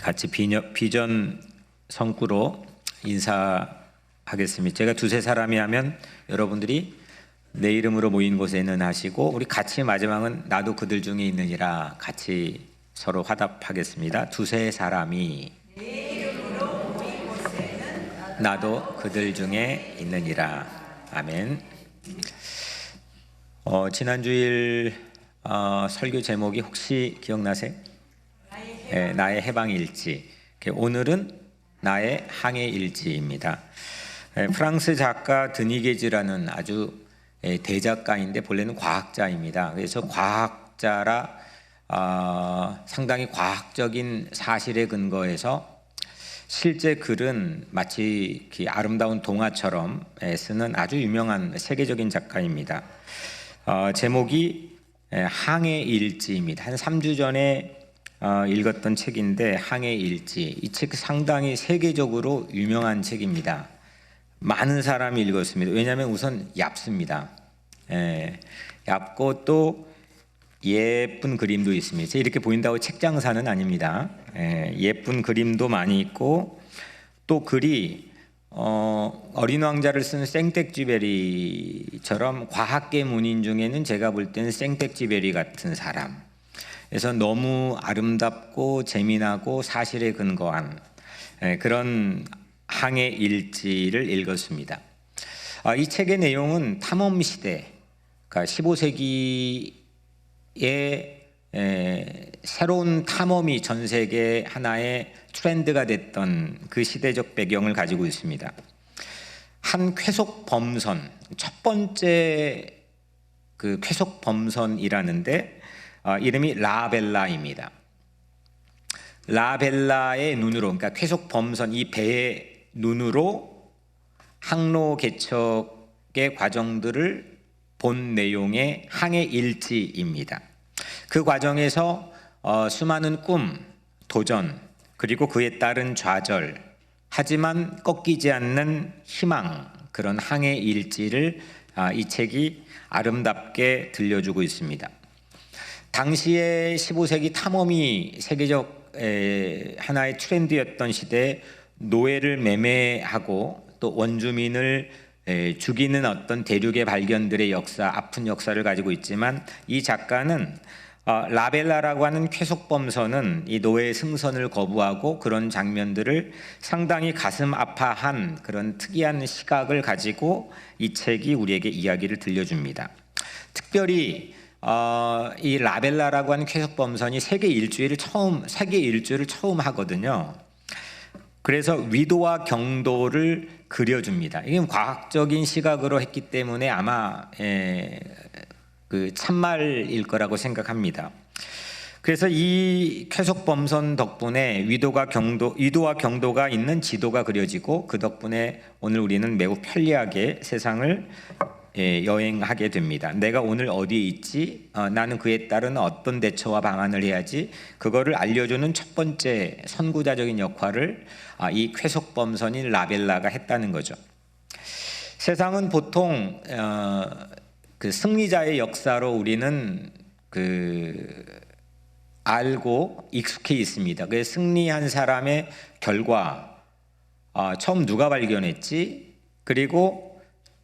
같이 비전 성구로 인사하겠습니다. 제가 두세 사람이 하면 여러분들이 내 이름으로 모인 곳에는 하시고, 우리 같이 마지막은 나도 그들 중에 있느니라 같이 서로 화답하겠습니다. 두세 사람이 내 이름으로 모인 곳에는 나도 그들 중에 있느니라. 아멘. 지난주일 설교 제목이 혹시 기억나세요? 나의 해방일지. 오늘은 나의 항해일지입니다. 프랑스 작가 드니게즈라는 아주 대작가인데 본래는 과학자입니다. 그래서 과학자라 상당히 과학적인 사실에 근거해서 실제 글은 마치 아름다운 동화처럼 쓰는 아주 유명한 세계적인 작가입니다. 제목이 항해일지입니다. 한 3주 전에 읽었던 책인데, 항해일지. 이 책 상당히 세계적으로 유명한 책입니다. 많은 사람이 읽었습니다. 왜냐하면 우선 얇습니다. 얇고 또 예쁜 그림도 있습니다. 이렇게 보인다고 책 장사는 아닙니다. 예쁜 그림도 많이 있고, 또 글이 어린 왕자를 쓴 생텍쥐베리처럼 과학계 문인 중에는 제가 볼 때는 생텍쥐베리 같은 사람. 그래서 너무 아름답고 재미나고 사실에 근거한 그런 항해 일지를 읽었습니다. 이 책의 내용은 탐험 시대, 그러니까 15세기에 새로운 탐험이 전 세계 하나의 트렌드가 됐던 그 시대적 배경을 가지고 있습니다. 한 쾌속 범선, 첫 번째 그 쾌속 범선이라는데 이름이 라벨라입니다. 라벨라의 눈으로, 그러니까 쾌속 범선, 이 배의 눈으로 항로 개척의 과정들을 본 내용의 항해 일지입니다. 그 과정에서 수많은 꿈, 도전, 그리고 그에 따른 좌절, 하지만 꺾이지 않는 희망, 그런 항해 일지를 이 책이 아름답게 들려주고 있습니다. 당시에 15세기 탐험이 세계적 하나의 트렌드였던 시대에 노예를 매매하고 또 원주민을 죽이는 어떤 대륙의 발견들의 역사, 아픈 역사를 가지고 있지만, 이 작가는 라벨라라고 하는 쾌속범선은 이 노예 승선을 거부하고 그런 장면들을 상당히 가슴 아파한 그런 특이한 시각을 가지고 이 책이 우리에게 이야기를 들려줍니다. 특별히 이 라벨라라고 하는 쾌속범선이 세계 일주를 처음 하거든요. 그래서 위도와 경도를 그려줍니다. 이게 과학적인 시각으로 했기 때문에 아마 그 참말일 거라고 생각합니다. 그래서 이 쾌속범선 덕분에 위도와 경도가 있는 지도가 그려지고, 그 덕분에 오늘 우리는 매우 편리하게 세상을 여행하게 됩니다. 내가 오늘 어디에 있지? 나는 그에 따른 어떤 대처와 방안을 해야지? 그거를 알려주는 첫 번째 선구자적인 역할을 이 쾌속범선인 라벨라가 했다는 거죠. 세상은 보통 그 승리자의 역사로 우리는 알고 익숙해 있습니다. 그 승리한 사람의 결과, 처음 누가 발견했지? 그리고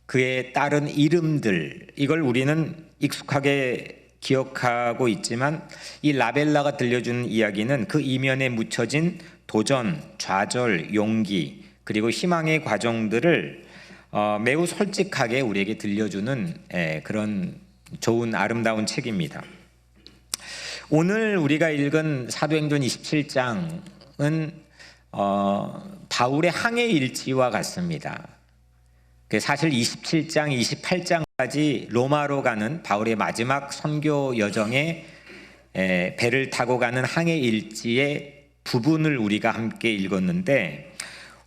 그에 따른 이름들, 이걸 우리는 익숙하게 기억하고 있지만, 이 라벨라가 들려주는 이야기는 그 이면에 묻혀진 도전, 좌절, 용기, 그리고 희망의 과정들을 매우 솔직하게 우리에게 들려주는 그런 좋은 아름다운 책입니다. 오늘 우리가 읽은 사도행전 27장은 바울의 항해 일지와 같습니다. 사실 27장, 28장까지 로마로 가는 바울의 마지막 선교 여정에 배를 타고 가는 항해 일지의 부분을 우리가 함께 읽었는데,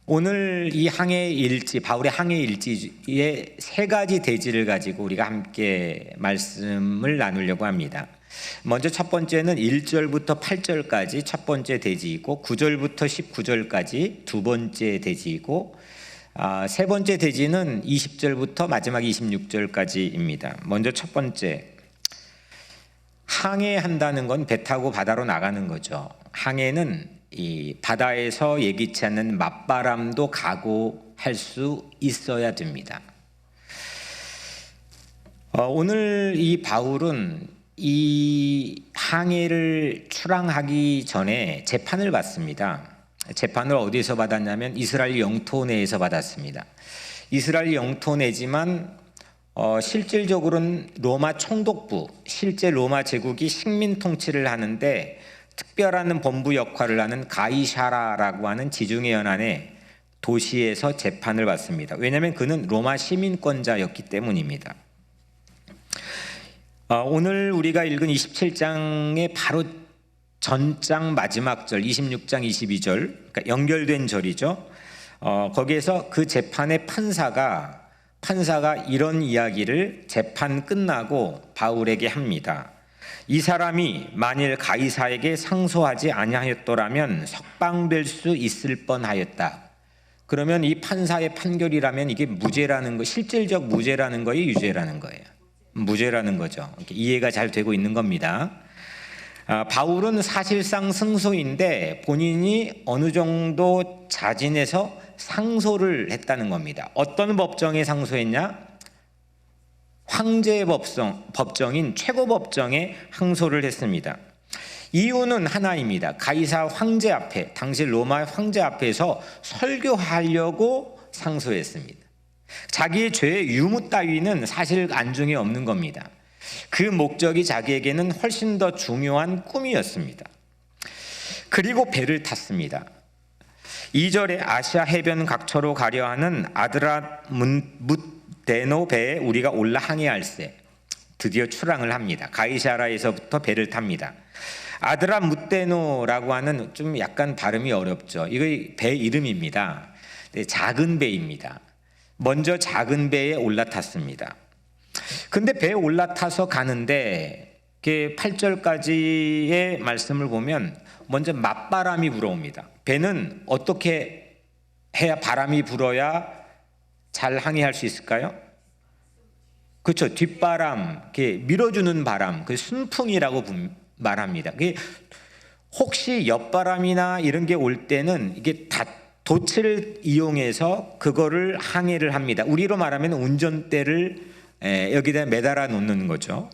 오늘 이 항해 일지, 바울의 항해 일지의 세 가지 대지를 가지고 우리가 함께 말씀을 나누려고 합니다. 먼저 첫 번째는 1절부터 8절까지 첫 번째 대지이고, 9절부터 19절까지 두 번째 대지이고, 세 번째 대지는 20절부터 마지막 26절까지입니다. 먼저 첫 번째, 항해한다는 건 배 타고 바다로 나가는 거죠. 항해는 이 바다에서 예기치 않는 맞바람도 각오할 수 있어야 됩니다. 오늘 이 바울은 이 항해를 출항하기 전에 재판을 받습니다. 재판을 어디서 받았냐면 이스라엘 영토 내에서 받았습니다. 이스라엘 영토 내지만 실질적으로는 로마 총독부, 실제 로마 제국이 식민 통치를 하는데 특별한 본부 역할을 하는 가이사라라고 하는 지중해 연안의 도시에서 재판을 받습니다. 왜냐하면 그는 로마 시민권자였기 때문입니다. 오늘 우리가 읽은 27장의 바로 전장 마지막 절 26장 22절, 그러니까 연결된 절이죠. 거기에서 그 재판의 판사가 이런 이야기를 재판 끝나고 바울에게 합니다. 이 사람이 만일 가이사에게 상소하지 아니하였더라면 석방될 수 있을 뻔하였다. 그러면 이 판사의 판결이라면 이게 무죄라는 거, 실질적 무죄라는 거예요, 유죄라는 거예요? 무죄라는 거죠. 이해가 잘 되고 있는 겁니다. 바울은 사실상 승소인데 본인이 어느 정도 자진해서 상소를 했다는 겁니다. 어떤 법정에 상소했냐? 황제 법정인 최고법정에 항소를 했습니다. 이유는 하나입니다. 가이사 황제 앞에, 당시 로마 황제 앞에서 설교하려고 상소했습니다. 자기의 죄의 유무 따위는 사실 안중에 없는 겁니다. 그 목적이 자기에게는 훨씬 더 중요한 꿈이었습니다. 그리고 배를 탔습니다. 2절에 아시아 해변 각처로 가려 하는 아드라무테노 배에 우리가 올라 항해할세. 드디어 출항을 합니다. 가이사라에서부터 배를 탑니다. 아드라무테노라고 하는 좀 약간 발음이 어렵죠. 이거 배 이름입니다. 작은 배입니다. 먼저 작은 배에 올라탔습니다. 근데 배에 올라타서 가는데 8절까지의 말씀을 보면 먼저 맞바람이 불어옵니다. 배는 어떻게 해야 바람이 불어야 잘 항해할 수 있을까요? 그렇죠. 뒷바람, 밀어주는 바람, 그 순풍이라고 말합니다. 혹시 옆바람이나 이런 게 올 때는 이게 다 돛을 이용해서 그거를 항해를 합니다. 우리로 말하면 운전대를 여기다 매달아 놓는 거죠.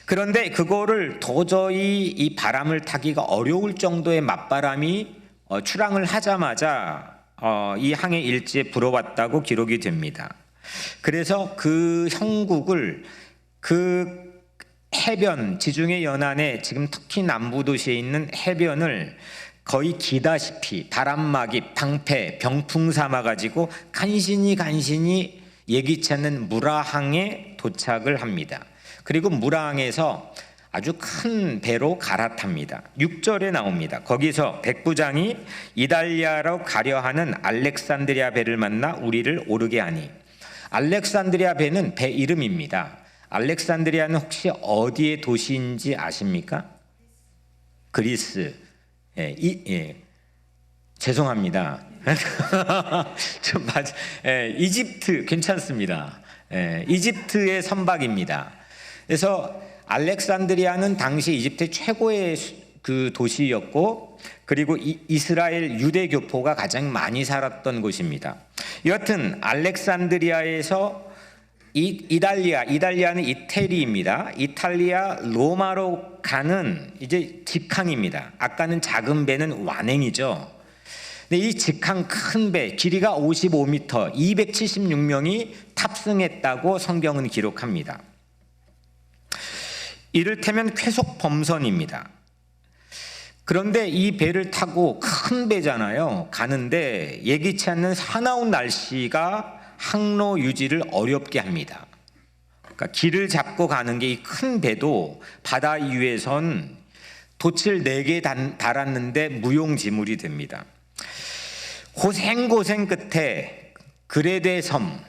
그런데 그거를 도저히 이 바람을 타기가 어려울 정도의 맞바람이 출항을 하자마자 이 항해 일지에 불어왔다고 기록이 됩니다. 그래서 그 형국을 그 해변, 지중해 연안에 지금 터키 남부 도시에 있는 해변을 거의 기다시피 바람막이, 방패, 병풍 삼아가지고 간신히 예기치 않는 무라항에 도착을 합니다. 그리고 무라항에서 아주 큰 배로 갈아탑니다. 6절에 나옵니다. 거기서 백부장이 이달리아로 가려 하는 알렉산드리아 배를 만나 우리를 오르게 하니. 알렉산드리아 배는 배 이름입니다. 알렉산드리아는 혹시 어디의 도시인지 아십니까? 그리스. 죄송합니다. 이집트 괜찮습니다. 이집트의 선박입니다. 그래서 알렉산드리아는 당시 이집트 최고의 그 도시였고, 그리고 이스라엘 유대 교포가 가장 많이 살았던 곳입니다. 여튼 알렉산드리아에서 이달리아는 이태리입니다. 이탈리아 로마로 가는 이제 직항입니다. 아까는 작은 배는 완행이죠. 근데 이 직항 큰 배, 길이가 55m, 276명이 탑승했다고 성경은 기록합니다. 이를테면 쾌속 범선입니다. 그런데 이 배를 타고 큰 배잖아요. 가는데 예기치 않는 사나운 날씨가 항로 유지를 어렵게 합니다. 그러니까 길을 잡고 가는 게 이 큰 배도 바다 위에선 돛을 4개 달았는데 무용지물이 됩니다. 고생 끝에 그레데 섬,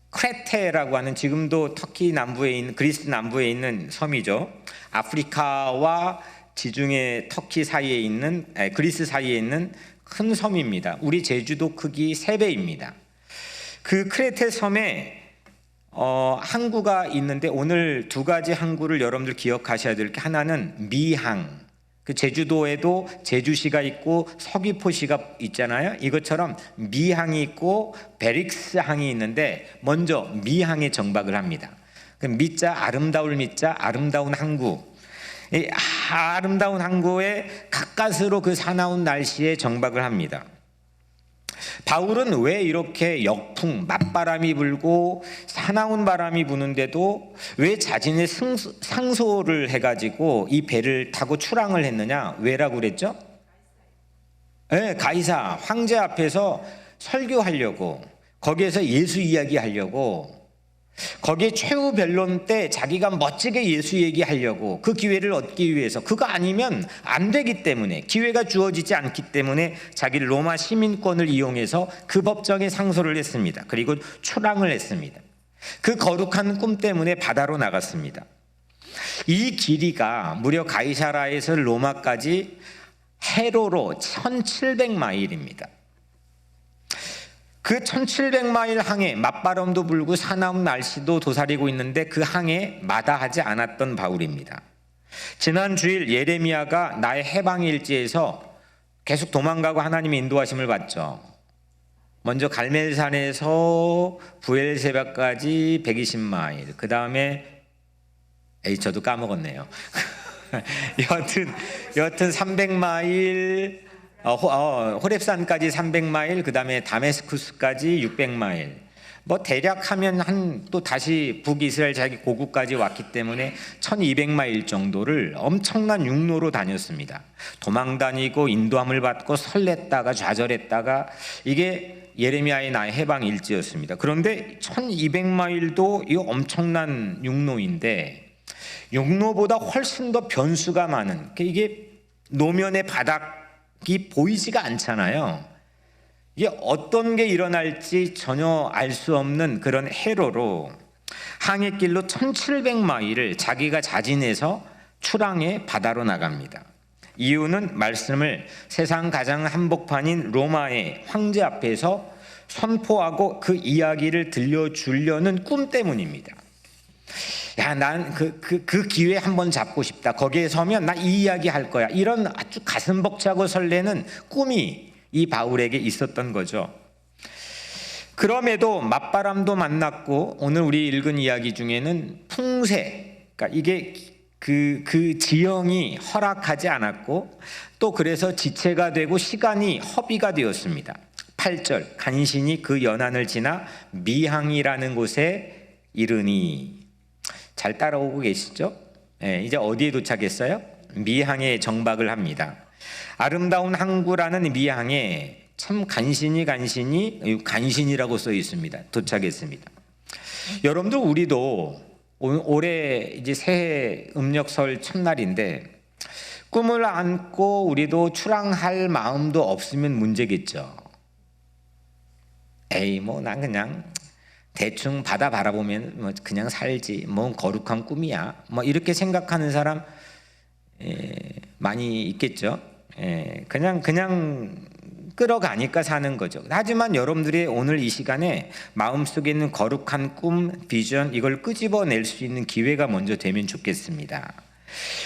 크레테라고 하는, 지금도 터키 남부에 있는, 그리스 남부에 있는 섬이죠. 아프리카와 지중해 터키 사이에 있는, 그리스 사이에 있는 큰 섬입니다. 우리 제주도 크기 3배입니다. 그 크레테 섬에 항구가 있는데 오늘 2가지 항구를 여러분들 기억하셔야 될 게, 하나는 미항, 그 제주도에도 제주시가 있고 서귀포시가 있잖아요. 이것처럼 미항이 있고 베릭스항이 있는데 먼저 미항에 정박을 합니다. 그 미자 아름다울 미자 아름다운 항구, 이 아름다운 항구에 가까스로 그 사나운 날씨에 정박을 합니다. 바울은 왜 이렇게 역풍, 맞바람이 불고 사나운 바람이 부는데도 왜 자신의 상소를 해가지고 이 배를 타고 출항을 했느냐? 왜라고 그랬죠? 네, 가이사 황제 앞에서 설교하려고, 거기에서 예수 이야기하려고, 거기에 최후 변론 때 자기가 멋지게 예수 얘기하려고 그 기회를 얻기 위해서, 그거 아니면 안 되기 때문에, 기회가 주어지지 않기 때문에 자기를 로마 시민권을 이용해서 그 법정에 상소를 했습니다. 그리고 출항을 했습니다. 그 거룩한 꿈 때문에 바다로 나갔습니다. 이 길이가 무려 가이사라에서 로마까지 해로로 1700마일입니다. 그 1700마일 항해, 맞바람도 불고 사나운 날씨도 도사리고 있는데 그 항해 마다하지 않았던 바울입니다. 지난 주일 예레미야가 나의 해방일지에서 계속 도망가고 하나님의 인도하심을 받죠. 먼저 갈멜산에서 부엘세바까지 120마일, 그 다음에 저도 까먹었네요. 여하튼 300마일, 호렙산까지 300마일, 그 다음에 다메스쿠스까지 600마일. 뭐 대략 하면 또 다시 북이스라엘 자기 고국까지 왔기 때문에 1200마일 정도를 엄청난 육로로 다녔습니다. 도망 다니고 인도함을 받고 설렜다가 좌절했다가, 이게 예레미야의 나의 해방 일지였습니다. 그런데 1200마일도 이 엄청난 육로인데, 육로보다 훨씬 더 변수가 많은, 이게 노면의 바닥이 보이지가 않잖아요. 이게 어떤 게 일어날지 전혀 알 수 없는 그런 해로로 항해길로 1700마일을 자기가 자진해서 출항해 바다로 나갑니다. 이유는 말씀을 세상 가장 한복판인 로마의 황제 앞에서 선포하고 그 이야기를 들려주려는 꿈 때문입니다. 야, 난 그 기회 한번 잡고 싶다. 거기에 서면 나 이 이야기 할 거야. 이런 아주 가슴 벅차고 설레는 꿈이 이 바울에게 있었던 거죠. 그럼에도 맞바람도 만났고, 오늘 우리 읽은 이야기 중에는 풍세, 그러니까 이게 그 지형이 허락하지 않았고, 또 그래서 지체가 되고 시간이 허비가 되었습니다. 8절, 간신히 그 연안을 지나 미항이라는 곳에 이르니. 잘 따라오고 계시죠? 네, 이제 어디에 도착했어요? 미항에 정박을 합니다. 아름다운 항구라는 미항에 참 간신이라고 써 있습니다. 도착했습니다. 여러분들, 우리도 올해 이제 새해 음력설 첫날인데 꿈을 안고 우리도 출항할 마음도 없으면 문제겠죠. 에이, 뭐 난 그냥 대충 바다 바라보면 뭐 그냥 살지, 뭐 거룩한 꿈이야, 뭐 이렇게 생각하는 사람 많이 있겠죠. 그냥 끌어가니까 사는 거죠. 하지만 여러분들이 오늘 이 시간에 마음속에 있는 거룩한 꿈, 비전, 이걸 끄집어낼 수 있는 기회가 먼저 되면 좋겠습니다.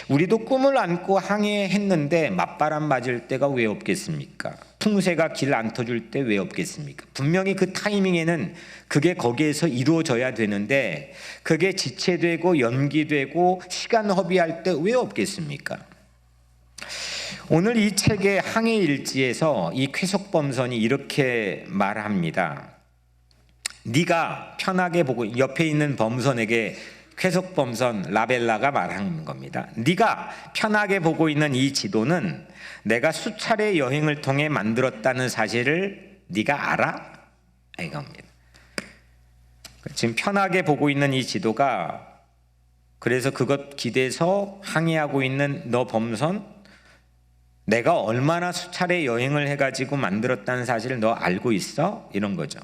우리도 꿈을 안고 항해했는데 맞바람 맞을 때가 왜 없겠습니까? 풍세가 길 안 터줄 때 왜 없겠습니까? 분명히 그 타이밍에는 그게 거기에서 이루어져야 되는데 그게 지체되고 연기되고 시간 허비할 때 왜 없겠습니까? 오늘 이 책의 항해일지에서 이 쾌속범선이 이렇게 말합니다. 네가 편하게 보고, 옆에 있는 범선에게 쾌속범선 라벨라가 말하는 겁니다. 네가 편하게 보고 있는 이 지도는 내가 수차례 여행을 통해 만들었다는 사실을 네가 알아? 이겁니다. 지금 편하게 보고 있는 이 지도가, 그래서 그것 기대서 항해하고 있는 너 범선, 내가 얼마나 수차례 여행을 해가지고 만들었다는 사실을 너 알고 있어? 이런 거죠.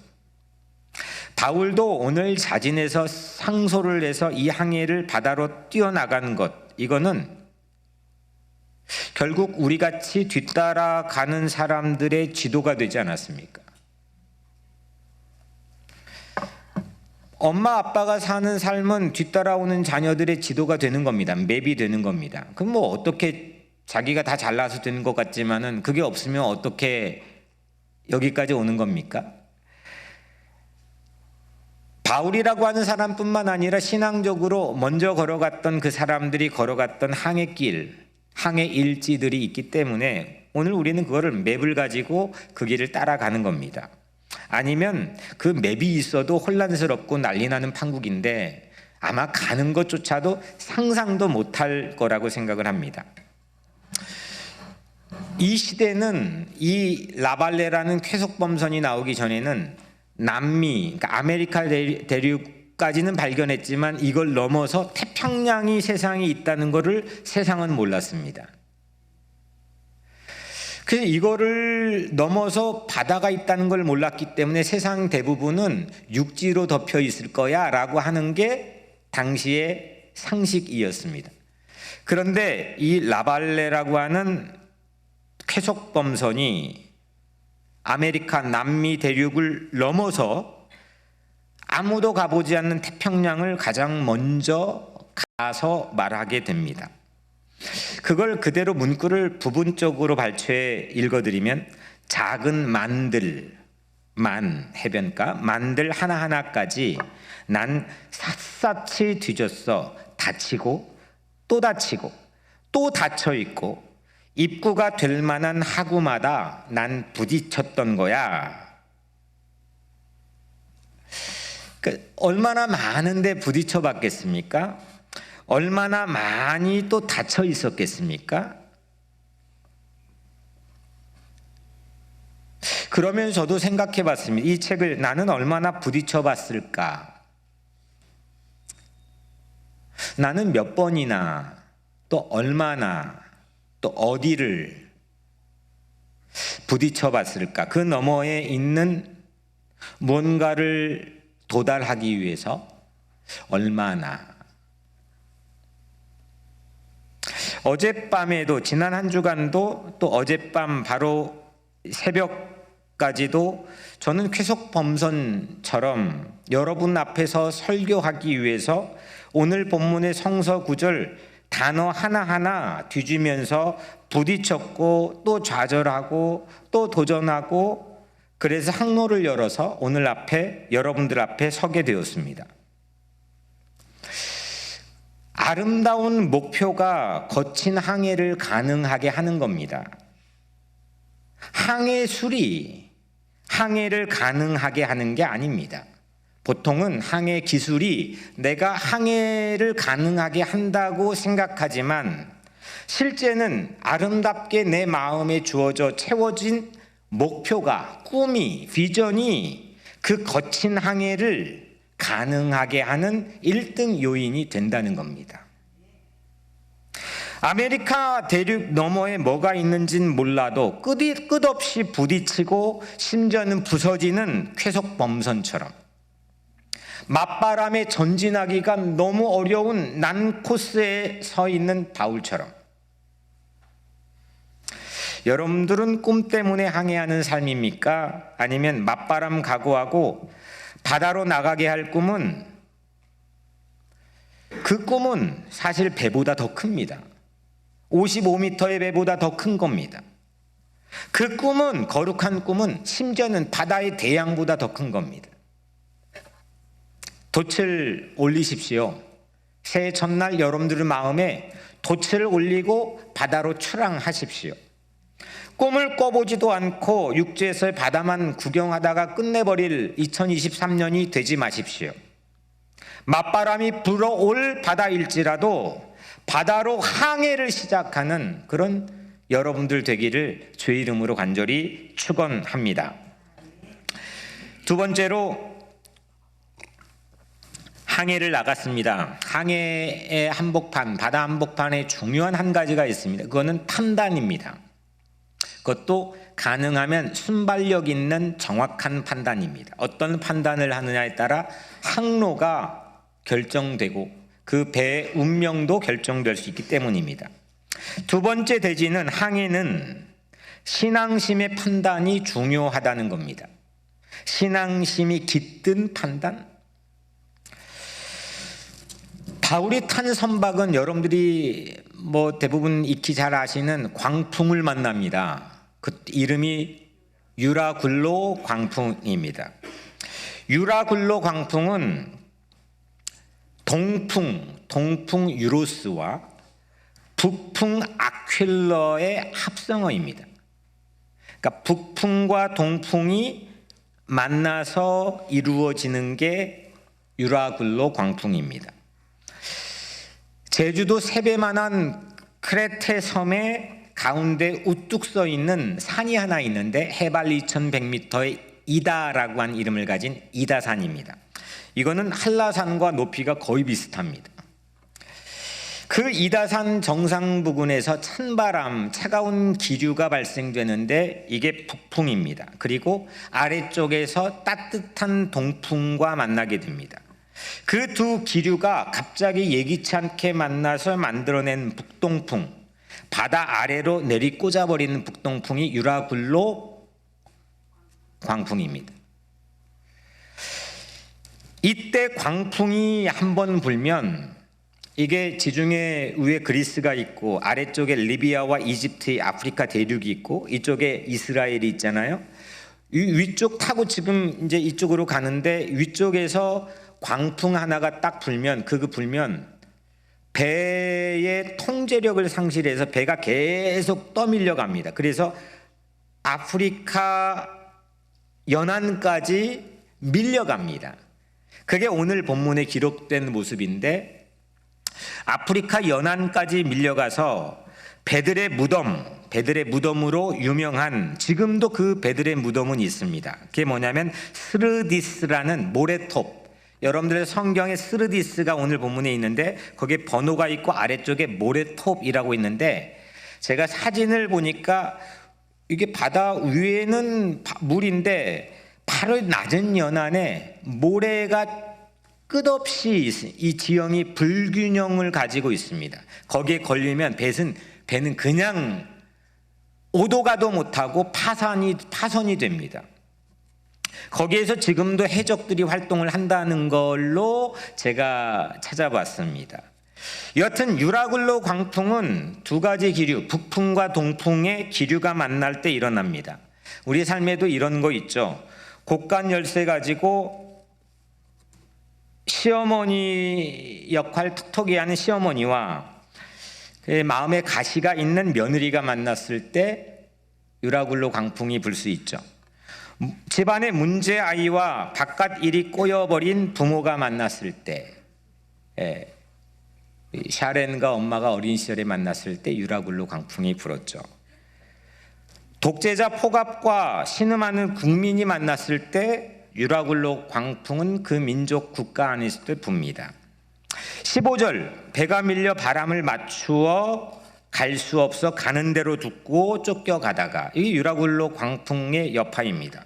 바울도 오늘 자진해서 상소를 해서 이 항해를 바다로 뛰어나가는 것, 이거는 결국 우리같이 뒤따라가는 사람들의 지도가 되지 않았습니까? 엄마 아빠가 사는 삶은 뒤따라오는 자녀들의 지도가 되는 겁니다. 맵이 되는 겁니다. 그럼 뭐 어떻게 자기가 다 잘나서 된 것 같지만은 그게 없으면 어떻게 여기까지 오는 겁니까? 바울이라고 하는 사람뿐만 아니라 신앙적으로 먼저 걸어갔던 그 사람들이 걸어갔던 항해 길, 항해 일지들이 있기 때문에 오늘 우리는 그거를 맵을 가지고 그 길을 따라가는 겁니다. 아니면 그 맵이 있어도 혼란스럽고 난리 나는 판국인데 아마 가는 것조차도 상상도 못할 거라고 생각을 합니다. 이 시대는 이 라발레라는 쾌속범선이 나오기 전에는 남미, 그러니까 아메리카 대륙까지는 발견했지만 이걸 넘어서 태평양이 세상에 있다는 것을 세상은 몰랐습니다. 그래서 이거를 넘어서 바다가 있다는 걸 몰랐기 때문에 세상 대부분은 육지로 덮여 있을 거야 라고 하는 게 당시의 상식이었습니다. 그런데 이 라발레라고 하는 쾌속범선이 아메리카 남미 대륙을 넘어서 아무도 가보지 않는 태평양을 가장 먼저 가서 말하게 됩니다. 그걸 그대로 문구를 부분적으로 발췌해 읽어드리면 작은 만들, 해변가, 만들 하나하나까지 난 샅샅이 뒤졌어. 다치고 또 다치고 또 닫혀있고 입구가 될 만한 하구마다 난 부딪혔던 거야. 얼마나 많은데 부딪혀 봤겠습니까? 얼마나 많이 또 닫혀 있었겠습니까? 그러면 저도 생각해 봤습니다. 이 책을 나는 얼마나 부딪혀 봤을까? 나는 몇 번이나 또 얼마나 또 어디를 부딪혀 봤을까? 그 너머에 있는 뭔가를 도달하기 위해서 얼마나. 어젯밤에도 지난 한 주간도 또 어젯밤 바로 새벽까지도 저는 쾌속범선처럼 여러분 앞에서 설교하기 위해서 오늘 본문의 성서 구절 단어 하나하나 뒤지면서 부딪혔고 또 좌절하고 또 도전하고 그래서 항로를 열어서 오늘 앞에 여러분들 앞에 서게 되었습니다. 아름다운 목표가 거친 항해를 가능하게 하는 겁니다. 항해술이 항해를 가능하게 하는 게 아닙니다. 보통은 항해 기술이 내가 항해를 가능하게 한다고 생각하지만 실제는 아름답게 내 마음에 주어져 채워진 목표가, 꿈이, 비전이 그 거친 항해를 가능하게 하는 1등 요인이 된다는 겁니다. 아메리카 대륙 너머에 뭐가 있는지는 몰라도 끝없이 부딪히고 심지어는 부서지는 쾌속범선처럼 맞바람에 전진하기가 너무 어려운 난 코스에 서 있는 바울처럼 여러분들은 꿈 때문에 항해하는 삶입니까? 아니면 맞바람 각오하고 바다로 나가게 할 꿈은 그 꿈은 사실 배보다 더 큽니다. 55m의 배보다 더 큰 겁니다. 그 꿈은 거룩한 꿈은 심지어는 바다의 대양보다 더 큰 겁니다. 돛을 올리십시오. 새해 첫날 여러분들 마음에 돛을 올리고 바다로 출항하십시오. 꿈을 꿔보지도 않고 육지에서의 바다만 구경하다가 끝내버릴 2023년이 되지 마십시오. 맞바람이 불어올 바다일지라도 바다로 항해를 시작하는 그런 여러분들 되기를 주의 이름으로 간절히 축원합니다. 두 번째로 항해를 나갔습니다. 항해의 한복판, 바다 한복판에 중요한 한 가지가 있습니다. 그거는 판단입니다. 그것도 가능하면 순발력 있는 정확한 판단입니다. 어떤 판단을 하느냐에 따라 항로가 결정되고 그 배의 운명도 결정될 수 있기 때문입니다. 두 번째 대지는 항해는 신앙심의 판단이 중요하다는 겁니다. 신앙심이 깃든 판단. 바울이 탄 선박은 여러분들이 뭐 대부분 익히 잘 아시는 광풍을 만납니다. 그 이름이 유라굴로 광풍입니다. 유라굴로 광풍은 동풍 유로스와 북풍 아퀼러의 합성어입니다. 그러니까 북풍과 동풍이 만나서 이루어지는 게 유라굴로 광풍입니다. 제주도 세배만한 크레테 섬의 가운데 우뚝 서 있는 산이 하나 있는데 해발 2100m의 이다라고 한 이름을 가진 이다산입니다. 이거는 한라산과 높이가 거의 비슷합니다. 그 이다산 정상 부근에서 찬바람, 차가운 기류가 발생되는데 이게 북풍입니다. 그리고 아래쪽에서 따뜻한 동풍과 만나게 됩니다. 그 두 기류가 갑자기 예기치 않게 만나서 만들어낸 북동풍, 바다 아래로 내리꽂아버리는 북동풍이 유라굴로 광풍입니다. 이때 광풍이 한번 불면 이게 지중해 위에 그리스가 있고 아래쪽에 리비아와 이집트의 아프리카 대륙이 있고 이쪽에 이스라엘이 있잖아요. 위쪽 타고 지금 이제 이쪽으로 가는데 위쪽에서 광풍 하나가 딱 불면 불면 배의 통제력을 상실해서 배가 계속 떠밀려 갑니다. 그래서 아프리카 연안까지 밀려갑니다. 그게 오늘 본문에 기록된 모습인데 아프리카 연안까지 밀려가서 배들의 무덤으로 유명한 지금도 그 배들의 무덤은 있습니다. 그게 뭐냐면 스르디스라는 모래톱, 여러분들의 성경에 스르디스가 오늘 본문에 있는데 거기에 번호가 있고 아래쪽에 모래톱이라고 있는데 제가 사진을 보니까 이게 바다 위에는 물인데 바로 낮은 연안에 모래가 끝없이 이 지형이 불균형을 가지고 있습니다. 거기에 걸리면 배는 그냥 오도 가도 못하고 파선이 됩니다. 거기에서 지금도 해적들이 활동을 한다는 걸로 제가 찾아봤습니다. 여튼 유라굴로 광풍은 두 가지 기류, 북풍과 동풍의 기류가 만날 때 일어납니다. 우리 삶에도 이런 거 있죠. 곡간 열쇠 가지고 시어머니 역할 톡톡히 하는 시어머니와 그 마음에 가시가 있는 며느리가 만났을 때 유라굴로 광풍이 불 수 있죠. 집안의 문제 아이와 바깥 일이 꼬여버린 부모가 만났을 때, 샤렌과 엄마가 어린 시절에 만났을 때 유라굴로 광풍이 불었죠. 독재자 포갑과 신음하는 국민이 만났을 때 유라굴로 광풍은 그 민족 국가 안에서도 붑니다. 15절 배가 밀려 바람을 맞추어 갈 수 없어 가는 대로 두고 쫓겨가다가 이게 유라굴로 광풍의 여파입니다.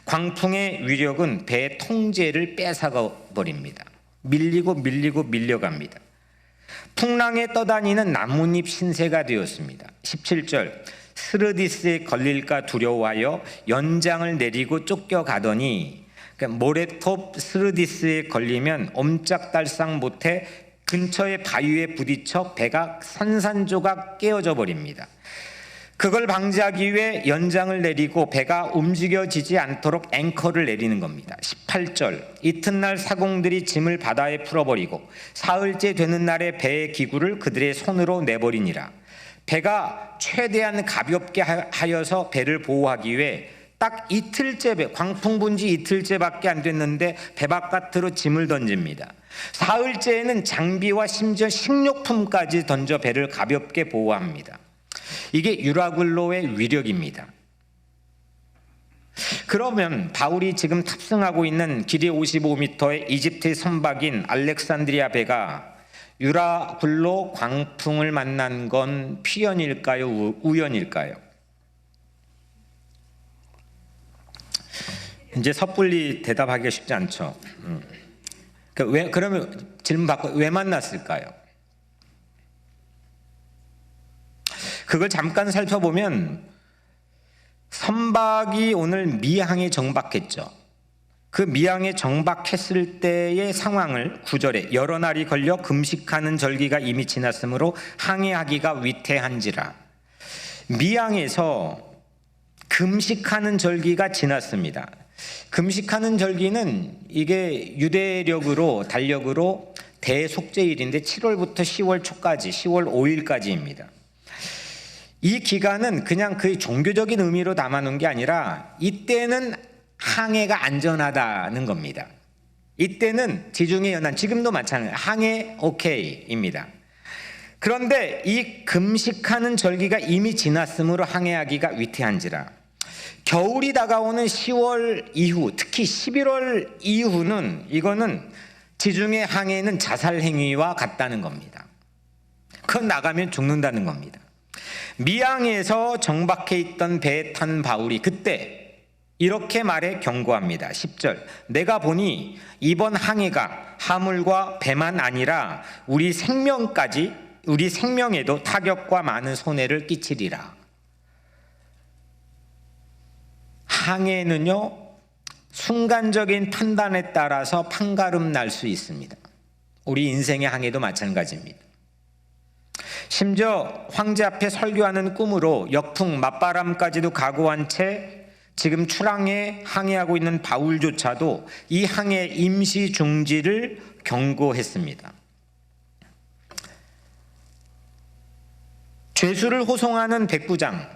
광풍의 위력은 배의 통제를 뺏어가 버립니다. 밀려갑니다. 풍랑에 떠다니는 나뭇잎 신세가 되었습니다. 17절 스르디스에 걸릴까 두려워하여 연장을 내리고 쫓겨가더니 모래톱 스르디스에 걸리면 옴짝달싹 못해 근처의 바위에 부딪혀 배가 산산조각 깨어져 버립니다. 그걸 방지하기 위해 연장을 내리고 배가 움직여지지 않도록 앵커를 내리는 겁니다. 18절 이튿날 사공들이 짐을 바다에 풀어버리고 사흘째 되는 날에 배의 기구를 그들의 손으로 내버리니라. 배가 최대한 가볍게 하여서 배를 보호하기 위해 딱 이틀째 광풍 분지 이틀째밖에 안 됐는데 배 바깥으로 짐을 던집니다. 사흘째에는 장비와 심지어 식료품까지 던져 배를 가볍게 보호합니다. 이게 유라굴로의 위력입니다. 그러면 바울이 지금 탑승하고 있는 길이 55m의 이집트의 선박인 알렉산드리아 배가 유라굴로 광풍을 만난 건 필연일까요? 우연일까요? 이제 섣불리 대답하기가 쉽지 않죠. 그러면 질문 받고 왜 만났을까요? 그걸 잠깐 살펴보면 선박이 오늘 미항에 정박했죠. 그 미양에 정박했을 때의 상황을 9절에 여러 날이 걸려 금식하는 절기가 이미 지났으므로 항해하기가 위태한지라. 미양에서 금식하는 절기가 지났습니다. 금식하는 절기는 이게 유대력으로 달력으로 대속죄일인데 7월부터 10월 초까지 10월 5일까지입니다. 이 기간은 그냥 그 종교적인 의미로 담아놓은 게 아니라 이때는 항해가 안전하다는 겁니다. 이때는 지중해 연안, 지금도 마찬가지예요. 항해 오케이입니다. 그런데 이 금식하는 절기가 이미 지났으므로 항해하기가 위태한지라. 겨울이 다가오는 10월 이후, 특히 11월 이후는 이거는 지중해 항해는 자살 행위와 같다는 겁니다. 그건 나가면 죽는다는 겁니다. 미양에서 정박해 있던 배에 탄 바울이 그때 이렇게 말해 경고합니다. 10절 내가 보니 이번 항해가 하물과 배만 아니라 우리 생명에도 타격과 많은 손해를 끼치리라. 항해는요, 순간적인 판단에 따라서 판가름 날 수 있습니다. 우리 인생의 항해도 마찬가지입니다. 심지어 황제 앞에 설교하는 꿈으로 역풍, 맞바람까지도 각오한 채 지금 출항해 항해하고 있는 바울조차도 이 항해 임시 중지를 경고했습니다. 죄수를 호송하는 백부장,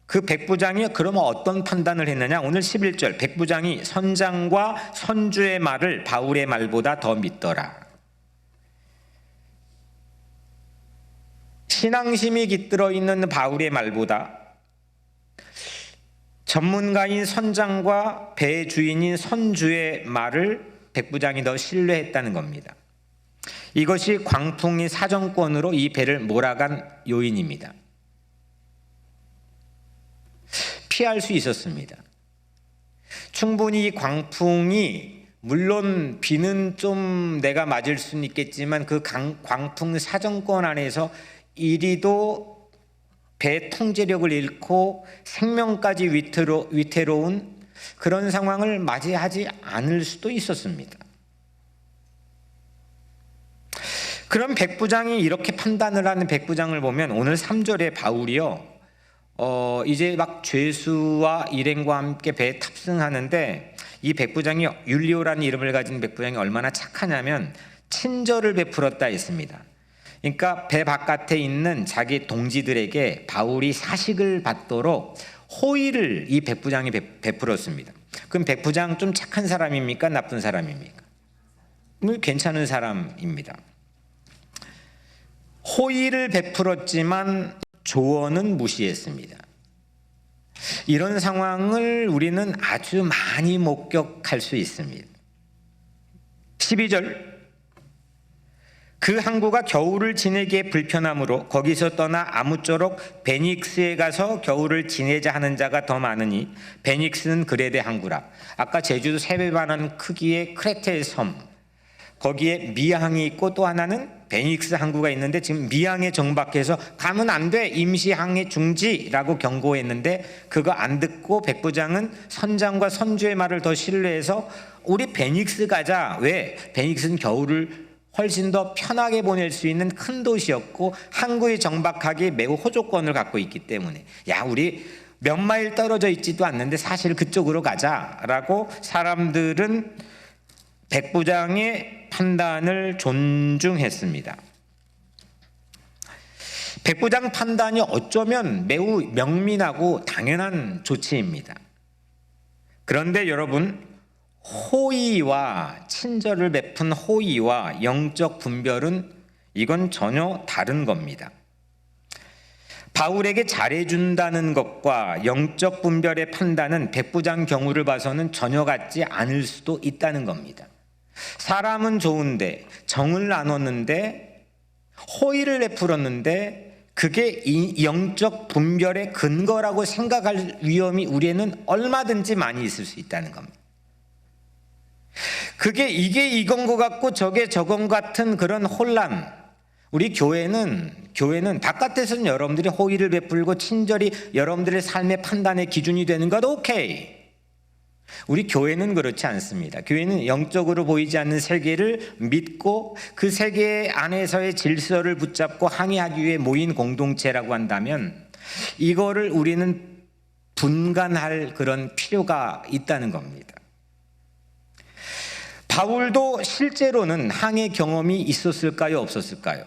그 백부장이 그러면 어떤 판단을 했느냐? 오늘 11절 백부장이 선장과 선주의 말을 바울의 말보다 더 믿더라. 신앙심이 깃들어 있는 바울의 말보다 전문가인 선장과 배 주인인 선주의 말을 백부장이 더 신뢰했다는 겁니다. 이것이 광풍이 사정권으로 이 배를 몰아간 요인입니다. 피할 수 있었습니다. 충분히 이 광풍이, 물론 비는 좀 내가 맞을 수는 있겠지만 그 광풍 사정권 안에서 이리도 배 통제력을 잃고 생명까지 위태로운 그런 상황을 맞이하지 않을 수도 있었습니다. 그럼 백부장이 이렇게 판단을 하는 백부장을 보면 오늘 3절에 바울이요, 이제 막 죄수와 일행과 함께 배에 탑승하는데 이 백부장이 율리오라는 이름을 가진 백부장이 얼마나 착하냐면 친절을 베풀었다 했습니다. 그러니까 배 바깥에 있는 자기 동지들에게 바울이 사식을 받도록 호의를 이 백부장이 베풀었습니다. 그럼 백부장 좀 착한 사람입니까? 나쁜 사람입니까? 괜찮은 사람입니다. 호의를 베풀었지만 조언은 무시했습니다. 이런 상황을 우리는 아주 많이 목격할 수 있습니다. 12절 그 항구가 겨울을 지내기에 불편하므로 거기서 떠나 아무쪼록 베닉스에 가서 겨울을 지내자 하는 자가 더 많으니 베닉스는 그레데 항구라. 아까 제주도 3배만한 크기의 크레테의 섬, 거기에 미항이 있고 또 하나는 베닉스 항구가 있는데 지금 미항에 정박해서 가면 안 돼, 임시 항해 중지라고 경고했는데 그거 안 듣고 백부장은 선장과 선주의 말을 더 신뢰해서 우리 베닉스 가자. 왜? 베닉스는 겨울을 훨씬 더 편하게 보낼 수 있는 큰 도시였고 항구에 정박하기에 매우 호조권을 갖고 있기 때문에 야, 우리 몇 마일 떨어져 있지도 않는데 사실 그쪽으로 가자라고 사람들은 백부장의 판단을 존중했습니다. 백부장 판단이 어쩌면 매우 명민하고 당연한 조치입니다. 그런데 여러분, 호의와 친절을 베푼 호의와 영적 분별은 이건 전혀 다른 겁니다. 바울에게 잘해준다는 것과 영적 분별의 판단은 백부장 경우를 봐서는 전혀 같지 않을 수도 있다는 겁니다. 사람은 좋은데 정을 나눴는데 호의를 베풀었는데 그게 이 영적 분별의 근거라고 생각할 위험이 우리에는 얼마든지 많이 있을 수 있다는 겁니다. 이게 이건 것 같고 저게 저건 같은 그런 혼란. 우리 교회는 바깥에서는 여러분들이 호의를 베풀고 친절히 여러분들의 삶의 판단의 기준이 되는 것 오케이. 우리 교회는 그렇지 않습니다. 교회는 영적으로 보이지 않는 세계를 믿고 그 세계 안에서의 질서를 붙잡고 항해하기 위해 모인 공동체라고 한다면 이거를 우리는 분간할 그런 필요가 있다는 겁니다. 바울도 실제로는 항해 경험이 있었을까요? 없었을까요?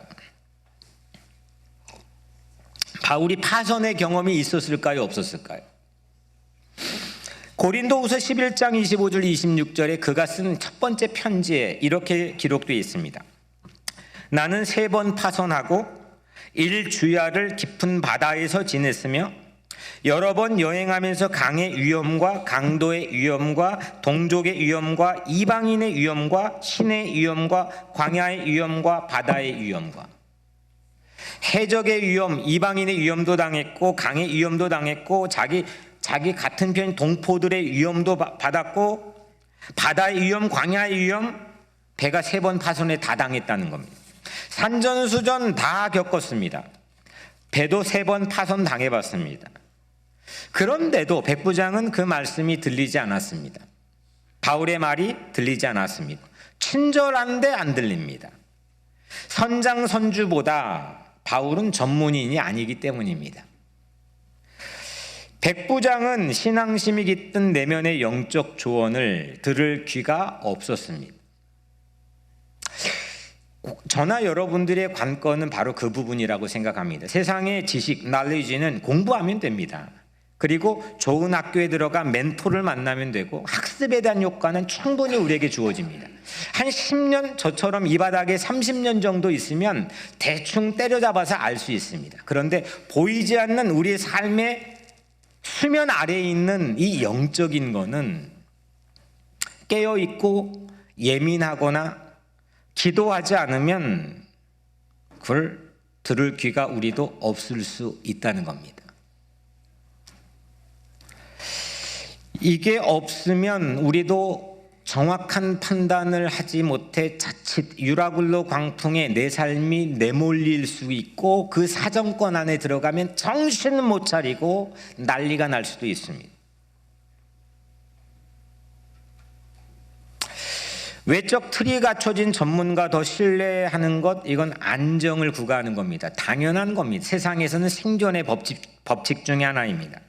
바울이 파선의 경험이 있었을까요? 없었을까요? 고린도후서 11장 25절 26절에 그가 쓴 첫 번째 편지에 이렇게 기록되어 있습니다. 나는 3번 파선하고 1주야를 깊은 바다에서 지냈으며 여러 번 여행하면서 강의 위험과 강도의 위험과 동족의 위험과 이방인의 위험과 신의 위험과 광야의 위험과 바다의 위험과 해적의 위험, 이방인의 위험도 당했고 강의 위험도 당했고 자기 같은 편 동포들의 위험도 받았고 바다의 위험, 광야의 위험, 배가 3번 파손에 다 당했다는 겁니다. 산전수전 다 겪었습니다. 배도 3번 파손 당해봤습니다. 그런데도 백부장은 그 말씀이 들리지 않았습니다. 바울의 말이 들리지 않았습니다. 친절한데 안 들립니다. 선장선주보다 바울은 전문인이 아니기 때문입니다. 백부장은 신앙심이 깃든 내면의 영적 조언을 들을 귀가 없었습니다. 저나 여러분들의 관건은 바로 그 부분이라고 생각합니다. 세상의 지식, knowledge는 공부하면 됩니다. 그리고 좋은 학교에 들어가 멘토를 만나면 되고 학습에 대한 효과는 충분히 우리에게 주어집니다. 한 10년 저처럼 이 바닥에 30년 정도 있으면 대충 때려잡아서 알 수 있습니다. 그런데 보이지 않는 우리의 삶의 수면 아래에 있는 이 영적인 거는 깨어있고 예민하거나 기도하지 않으면 그걸 들을 귀가 우리도 없을 수 있다는 겁니다. 이게 없으면 우리도 정확한 판단을 하지 못해 자칫 유라굴로 광풍에 내 삶이 내몰릴 수 있고 그 사정권 안에 들어가면 정신을 못 차리고 난리가 날 수도 있습니다. 외적 틀이 갖춰진 전문가 더 신뢰하는 것, 이건 안정을 구가하는 겁니다. 당연한 겁니다. 세상에서는 생존의 법칙 중에 하나입니다.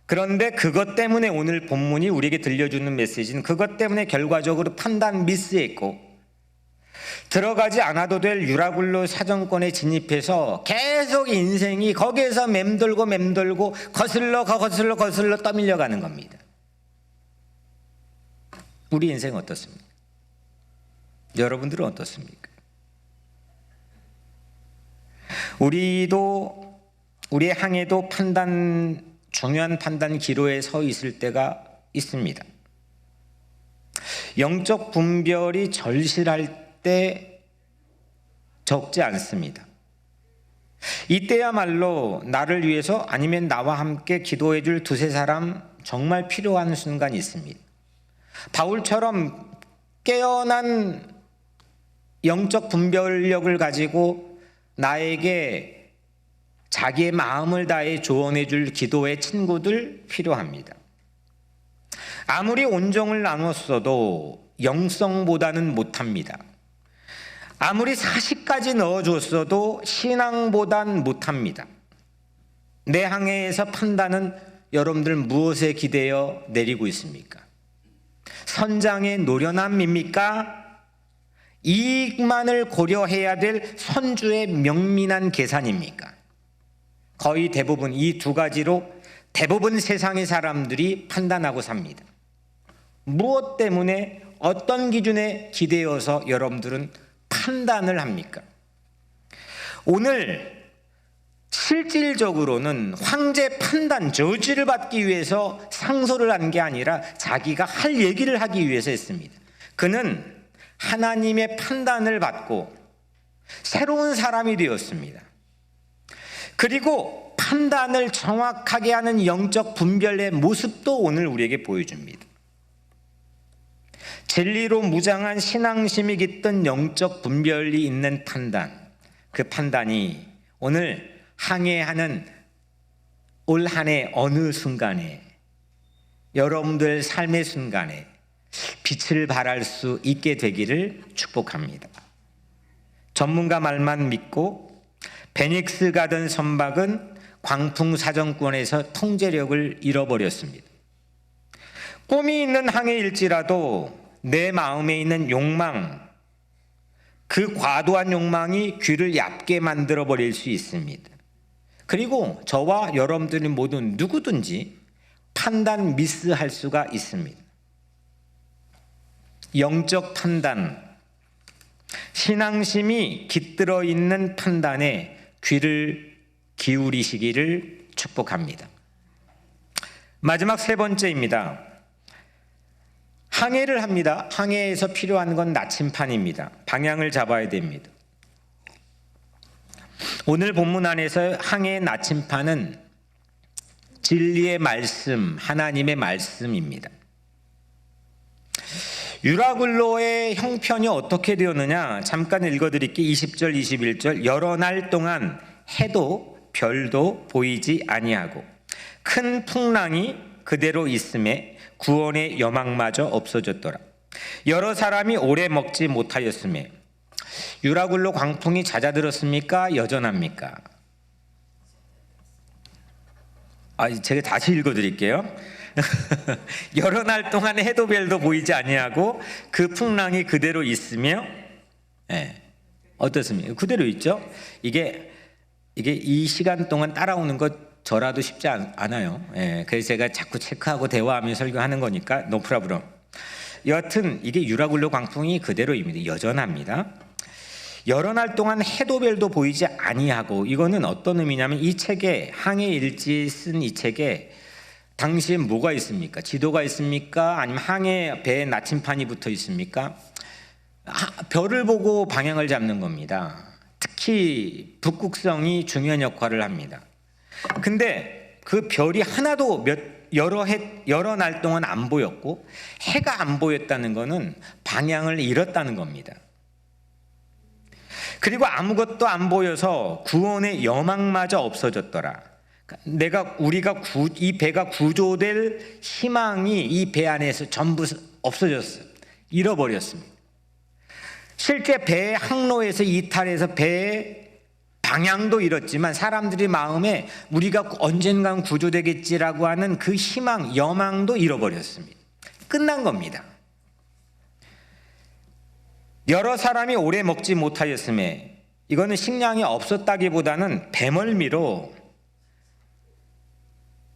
그런데 그것 때문에 오늘 본문이 우리에게 들려주는 메시지는 그것 때문에 결과적으로 판단 미스했고 들어가지 않아도 될 유라굴로 사정권에 진입해서 계속 인생이 거기에서 맴돌고 거슬러 떠밀려가는 겁니다. 우리 인생 어떻습니까? 여러분들은 어떻습니까? 우리의 항해도 중요한 판단 기로에 서 있을 때가 있습니다. 영적 분별이 절실할 때 적지 않습니다. 이때야말로 나를 위해서 아니면 나와 함께 기도해 줄 두세 사람 정말 필요한 순간이 있습니다. 바울처럼 깨어난 영적 분별력을 가지고 나에게 자기의 마음을 다해 조언해 줄 기도의 친구들 필요합니다. 아무리 온정을 나눴어도 영성보다는 못합니다. 아무리 사시까지 넣어줬어도 신앙보단 못합니다. 내 항해에서 판단은 여러분들 무엇에 기대어 내리고 있습니까? 선장의 노련함입니까? 이익만을 고려해야 될 선주의 명민한 계산입니까? 거의 대부분 이 두 가지로 대부분 세상의 사람들이 판단하고 삽니다. 무엇 때문에 어떤 기준에 기대어서 여러분들은 판단을 합니까? 오늘 실질적으로는 황제 판단 저지를 받기 위해서 상소를 한 게 아니라 자기가 할 얘기를 하기 위해서 했습니다. 그는 하나님의 판단을 받고 새로운 사람이 되었습니다. 그리고 판단을 정확하게 하는 영적 분별의 모습도 오늘 우리에게 보여줍니다. 진리로 무장한 신앙심이 깃든 영적 분별이 있는 판단, 그 판단이 오늘 항해하는 올 한 해 어느 순간에 여러분들 삶의 순간에 빛을 발할 수 있게 되기를 축복합니다. 전문가 말만 믿고 베닉스 가든 선박은 광풍 사정권에서 통제력을 잃어버렸습니다. 꿈이 있는 항해일지라도 내 마음에 있는 욕망, 그 과도한 욕망이 귀를 얕게 만들어 버릴 수 있습니다. 그리고 저와 여러분들이 모두 누구든지 판단 미스할 수가 있습니다. 영적 판단, 신앙심이 깃들어 있는 판단에 귀를 기울이시기를 축복합니다. 마지막 세 번째입니다. 항해를 합니다. 항해에서 필요한 건 나침판입니다. 방향을 잡아야 됩니다. 오늘 본문 안에서 항해의 나침판은 진리의 말씀, 하나님의 말씀입니다. 유라굴로의 형편이 어떻게 되었느냐 잠깐 읽어드릴게요. 20절 21절 여러 날 동안 해도 별도 보이지 아니하고 큰 풍랑이 그대로 있음에 구원의 여망마저 없어졌더라. 여러 사람이 오래 먹지 못하였음에 유라굴로 광풍이 잦아들었습니까? 여전합니까? 제가 다시 읽어드릴게요. 여러 날 동안 해도 별도 보이지 아니하고 그 풍랑이 그대로 있으며 어떻습니까? 그대로 있죠? 이게 이 시간 동안 따라오는 것 저라도 쉽지 않아요. 그래서 제가 자꾸 체크하고 대화하며 설교하는 거니까 no problem. 여하튼 이게 유라굴로 광풍이 그대로입니다. 여전합니다. 여러 날 동안 해도 별도 보이지 아니하고 이거는 어떤 의미냐면 이 책에 항해일지 쓴 이 책에 당시에 뭐가 있습니까? 지도가 있습니까? 아니면 항해 배에 나침판이 붙어 있습니까? 별을 보고 방향을 잡는 겁니다. 특히 북극성이 중요한 역할을 합니다. 근데 그 별이 하나도 여러 날 동안 안 보였고 해가 안 보였다는 것은 방향을 잃었다는 겁니다. 그리고 아무것도 안 보여서 구원의 여망마저 없어졌더라. 이 배가 구조될 희망이 이 배 안에서 전부 없어졌어요. 잃어버렸습니다. 실제 배의 항로에서 이탈해서 배의 방향도 잃었지만 사람들이 마음에 우리가 언젠간 구조되겠지라고 하는 그 희망, 여망도 잃어버렸습니다. 끝난 겁니다. 여러 사람이 오래 먹지 못하였음에 이거는 식량이 없었다기보다는 배멀미로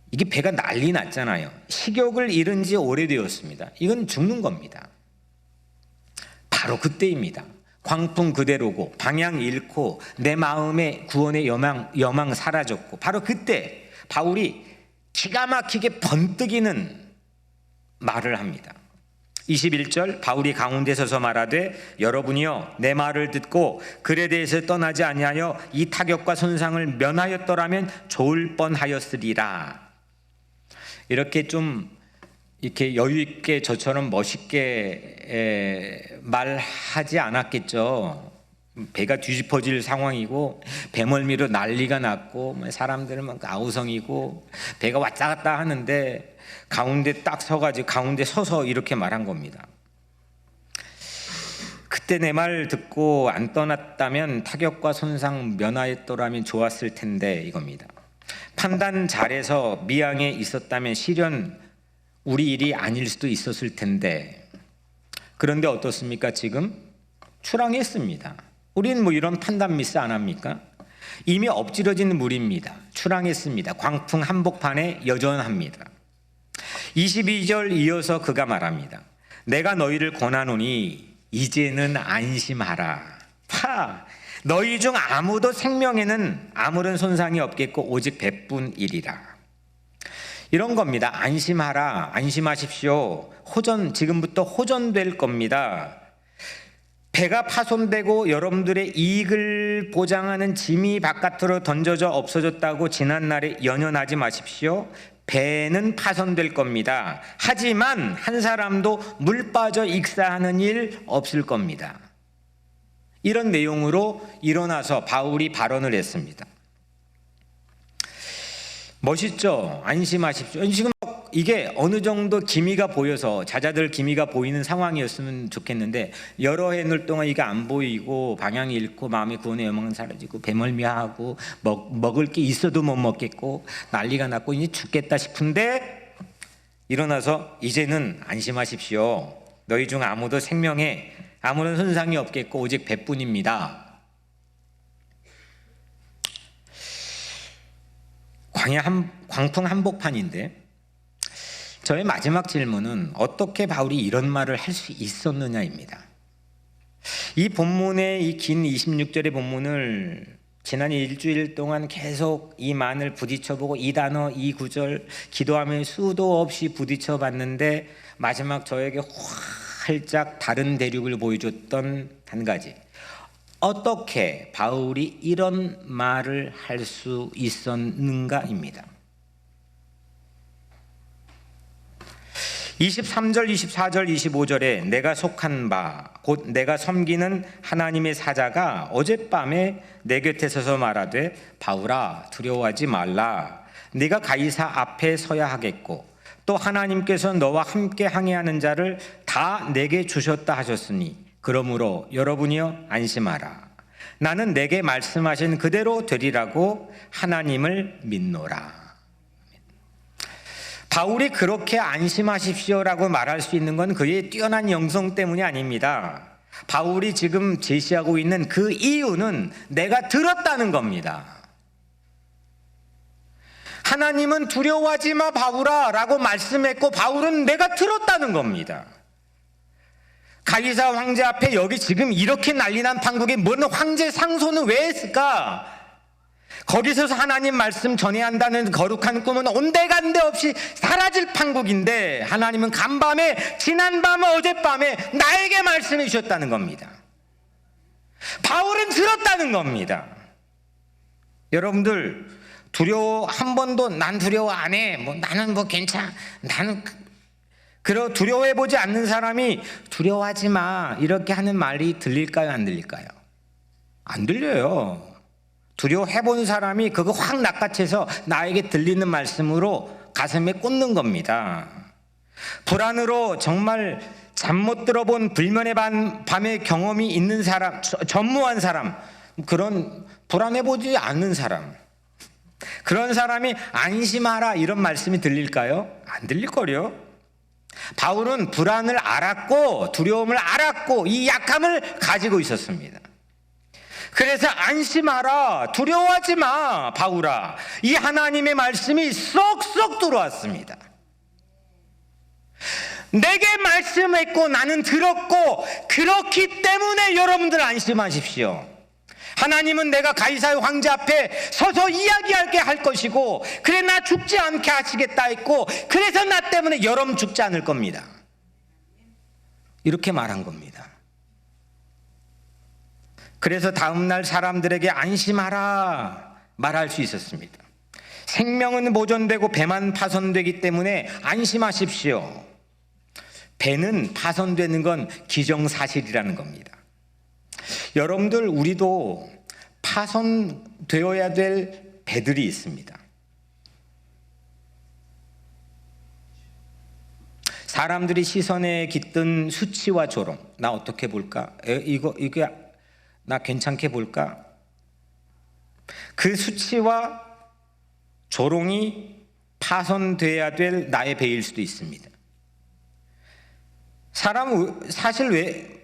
이게 배가 난리 났잖아요. 식욕을 잃은 지 오래되었습니다. 이건 죽는 겁니다. 바로 그때입니다. 광풍 그대로고 방향 잃고 내 마음의 구원의 여망 사라졌고 바로 그때 바울이 기가 막히게 번뜩이는 말을 합니다. 21절 바울이 가운데 서서 말하되 여러분이여 내 말을 듣고 글에 대해서 떠나지 아니하여 이 타격과 손상을 면하였더라면 좋을 뻔하였으리라. 이렇게 좀 이렇게 여유 있게 저처럼 멋있게 말하지 않았겠죠. 배가 뒤집어질 상황이고 배멀미로 난리가 났고 사람들은 막 아우성이고 배가 왔다 갔다 하는데 가운데 딱 서가지고 가운데 서서 이렇게 말한 겁니다. 그때 내 말 듣고 안 떠났다면 타격과 손상 면하였더라면 좋았을 텐데 이겁니다. 판단 잘해서 미항에 있었다면 실현 우리 일이 아닐 수도 있었을 텐데 그런데 어떻습니까? 지금 출항했습니다. 우리는 뭐 이런 판단 미스 안 합니까? 이미 엎질러진 물입니다. 출항했습니다. 광풍 한복판에 여전합니다. 22절 이어서 그가 말합니다. 내가 너희를 권하노니 이제는 안심하라. 너희 중 아무도 생명에는 아무런 손상이 없겠고 오직 배뿐이리라. 이런 겁니다. 안심하라. 안심하십시오. 지금부터 호전될 겁니다. 배가 파손되고 여러분들의 이익을 보장하는 짐이 바깥으로 던져져 없어졌다고 지난날에 연연하지 마십시오. 배는 파손될 겁니다. 하지만 한 사람도 물 빠져 익사하는 일 없을 겁니다. 이런 내용으로 일어나서 바울이 발언을 했습니다. 멋있죠? 안심하십시오. 지금 이게 어느 정도 기미가 보여서 자자들 기미가 보이는 상황이었으면 좋겠는데 여러 해들 동안 이게 안 보이고 방향이 잃고 마음의 구원의 여망은 사라지고 배멀미하고 먹을 게 있어도 못 먹겠고 난리가 났고 이제 죽겠다 싶은데 일어나서 이제는 안심하십시오. 너희 중 아무도 생명에 아무런 손상이 없겠고 오직 배뿐입니다. 광풍 한복판인데 저의 마지막 질문은 어떻게 바울이 이런 말을 할 수 있었느냐입니다. 이 본문의 이 긴 26절의 본문을 지난 일주일 동안 계속 이 만을 부딪혀보고 이 단어, 이 구절 기도하며 수도 없이 부딪혀봤는데 마지막 저에게 활짝 다른 대륙을 보여줬던 한 가지, 어떻게 바울이 이런 말을 할 수 있었는가입니다. 23절, 24절, 25절에 내가 속한 바 곧 내가 섬기는 하나님의 사자가 어젯밤에 내 곁에 서서 말하되 바울아 두려워하지 말라. 네가 가이사 앞에 서야 하겠고 또 하나님께서 너와 함께 항해하는 자를 다 내게 주셨다 하셨으니 그러므로 여러분이여 안심하라. 나는 내게 말씀하신 그대로 되리라고 하나님을 믿노라. 바울이 그렇게 안심하십시오라고 말할 수 있는 건 그의 뛰어난 영성 때문이 아닙니다. 바울이 지금 제시하고 있는 그 이유는 내가 들었다는 겁니다. 하나님은 두려워하지 마 바울아 라고 말씀했고 바울은 내가 들었다는 겁니다. 가이사 황제 앞에 여기 지금 이렇게 난리난 판국에 뭔 황제 상소는 왜 했을까? 거기서 하나님 말씀 전해야 한다는 거룩한 꿈은 온데간데 없이 사라질 판국인데 하나님은 간밤에 지난밤 어젯밤에 나에게 말씀해 주셨다는 겁니다. 바울은 들었다는 겁니다. 여러분들 두려워 한 번도 난 두려워 안 해. 나는 괜찮아. 나는 두려워해보지 않는 사람이 두려워하지 마 이렇게 하는 말이 들릴까요? 안 들릴까요? 안 들려요. 두려워해본 사람이 그거 확 낚아채서 나에게 들리는 말씀으로 가슴에 꽂는 겁니다. 불안으로 정말 잠 못 들어본 불면의 밤의 경험이 있는 사람, 전무한 사람, 그런 불안해보지 않는 사람, 그런 사람이 안심하라 이런 말씀이 들릴까요? 안 들릴걸요. 바울은 불안을 알았고 두려움을 알았고 이 약함을 가지고 있었습니다. 그래서 안심하라, 두려워하지 마 바울아, 이 하나님의 말씀이 쏙쏙 들어왔습니다. 내게 말씀했고 나는 들었고 그렇기 때문에 여러분들 안심하십시오. 하나님은 내가 가이사의 황제 앞에 서서 이야기하게 할 것이고 그래 나 죽지 않게 하시겠다 했고 그래서 나 때문에 여러분 죽지 않을 겁니다. 이렇게 말한 겁니다. 그래서 다음날 사람들에게 안심하라 말할 수 있었습니다. 생명은 보존되고 배만 파손되기 때문에 안심하십시오. 배는 파손되는 건 기정사실이라는 겁니다. 여러분들 우리도 파손되어야 될 배들이 있습니다. 사람들이 시선에 깃든 수치와 조롱, 나 어떻게 볼까? 이거 나 괜찮게 볼까? 그 수치와 조롱이 파손돼야 될 나의 배일 수도 있습니다. 사람은 사실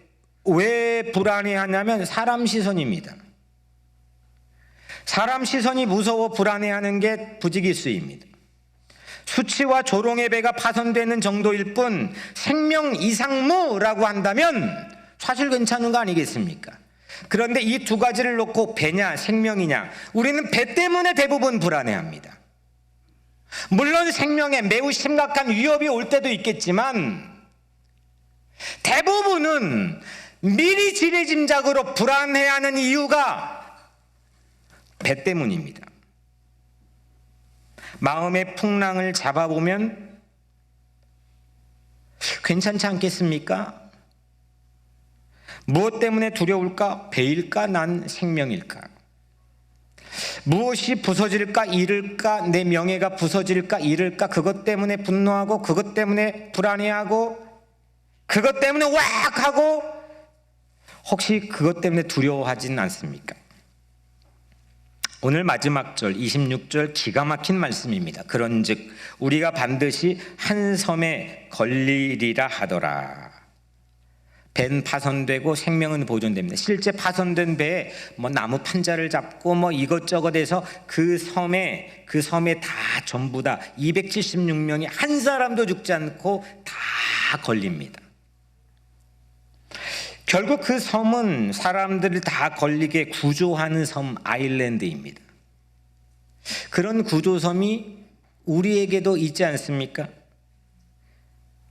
왜 불안해하냐면 사람 시선입니다. 사람 시선이 무서워 불안해하는 게 부지기수입니다. 수치와 조롱의 배가 파손되는 정도일 뿐 생명 이상무라고 한다면 사실 괜찮은 거 아니겠습니까? 그런데 이 두 가지를 놓고 배냐 생명이냐, 우리는 배 때문에 대부분 불안해합니다. 물론 생명에 매우 심각한 위협이 올 때도 있겠지만 대부분은 미리 지레짐작으로 불안해하는 이유가 배 때문입니다. 마음의 풍랑을 잡아보면 괜찮지 않겠습니까? 무엇 때문에 두려울까? 배일까? 난 생명일까? 무엇이 부서질까 잃을까, 내 명예가 부서질까 잃을까, 그것 때문에 분노하고 그것 때문에 불안해하고 그것 때문에 왁 하고 혹시 그것 때문에 두려워하지는 않습니까? 오늘 마지막 절 26절 기가 막힌 말씀입니다. 그런즉 우리가 반드시 한 섬에 걸리리라 하더라. 배는 파손되고 생명은 보존됩니다. 실제 파손된 배에 나무 판자를 잡고 이것저것 해서 그 섬에 다 전부 다 276명이 한 사람도 죽지 않고 다 걸립니다. 결국 그 섬은 사람들을 다 걸리게 구조하는 섬, 아일랜드입니다. 그런 구조섬이 우리에게도 있지 않습니까?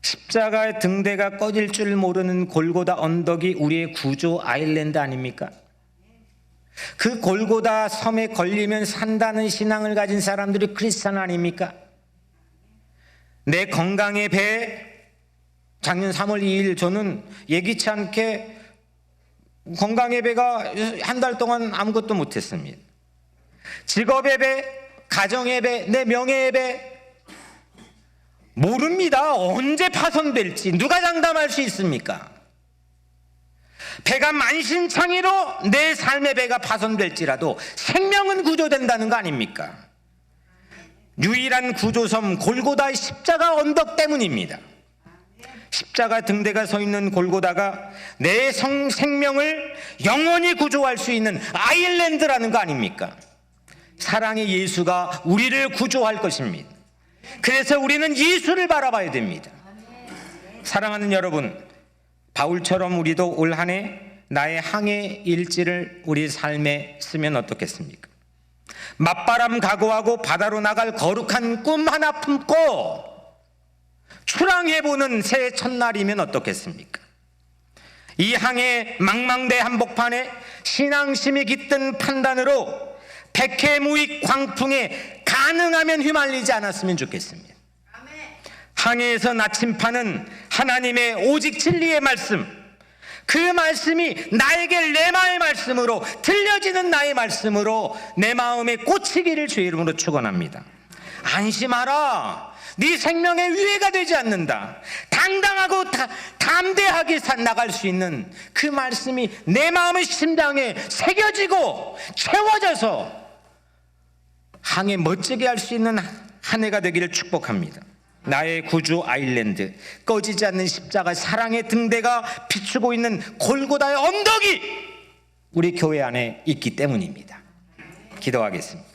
십자가의 등대가 꺼질 줄 모르는 골고다 언덕이 우리의 구조 아일랜드 아닙니까? 그 골고다 섬에 걸리면 산다는 신앙을 가진 사람들이 크리스찬 아닙니까? 내 건강의 배, 작년 3월 2일 저는 예기치 않게 건강의 배가 한 달 동안 아무것도 못했습니다. 직업의 배, 가정의 배, 내 명예의 배, 모릅니다. 언제 파손될지 누가 장담할 수 있습니까? 배가 만신창이로 내 삶의 배가 파손될지라도 생명은 구조된다는 거 아닙니까? 유일한 구조섬 골고다의 십자가 언덕 때문입니다. 십자가 등대가 서 있는 골고다가 내 생명을 영원히 구조할 수 있는 아일랜드라는 거 아닙니까? 사랑의 예수가 우리를 구조할 것입니다. 그래서 우리는 예수를 바라봐야 됩니다. 사랑하는 여러분, 바울처럼 우리도 올 한 해 나의 항해 일지를 우리 삶에 쓰면 어떻겠습니까? 맞바람 각오하고 바다로 나갈 거룩한 꿈 하나 품고 출항해보는 새해 첫날이면 어떻겠습니까? 이 항해 망망대 한복판에 신앙심이 깃든 판단으로 백해무익 광풍에 가능하면 휘말리지 않았으면 좋겠습니다. 항해에서 나침판은 하나님의 오직 진리의 말씀, 그 말씀이 나에게 레마의 말씀으로 들려지는 나의 말씀으로 내 마음에 꽂히기를 주의 이름으로 축원합니다. 안심하라, 네 생명의 위해가 되지 않는다. 당당하고 담대하게 나갈 수 있는 그 말씀이 내 마음의 심장에 새겨지고 채워져서 항해 멋지게 할 수 있는 한 해가 되기를 축복합니다. 나의 구주 아일랜드, 꺼지지 않는 십자가 사랑의 등대가 비추고 있는 골고다의 언덕이 우리 교회 안에 있기 때문입니다. 기도하겠습니다.